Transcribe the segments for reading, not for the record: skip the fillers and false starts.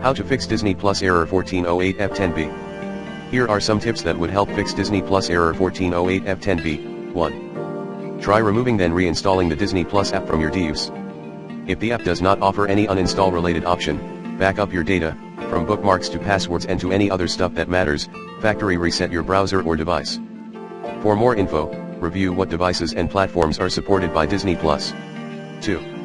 How to fix Disney Plus error 1408F10B. Here are some tips that would help fix Disney Plus error 1408F10B. 1. Try removing then reinstalling the Disney Plus app from your DUS. If the app does not offer any uninstall related option, back up your data, from bookmarks to passwords and to any other stuff that matters, factory reset your browser or device. For more info, review what devices and platforms are supported by Disney Plus. 2.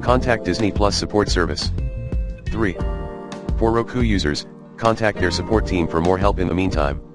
Contact Disney Plus support service. 3. For Roku users, contact their support team for more help in the meantime.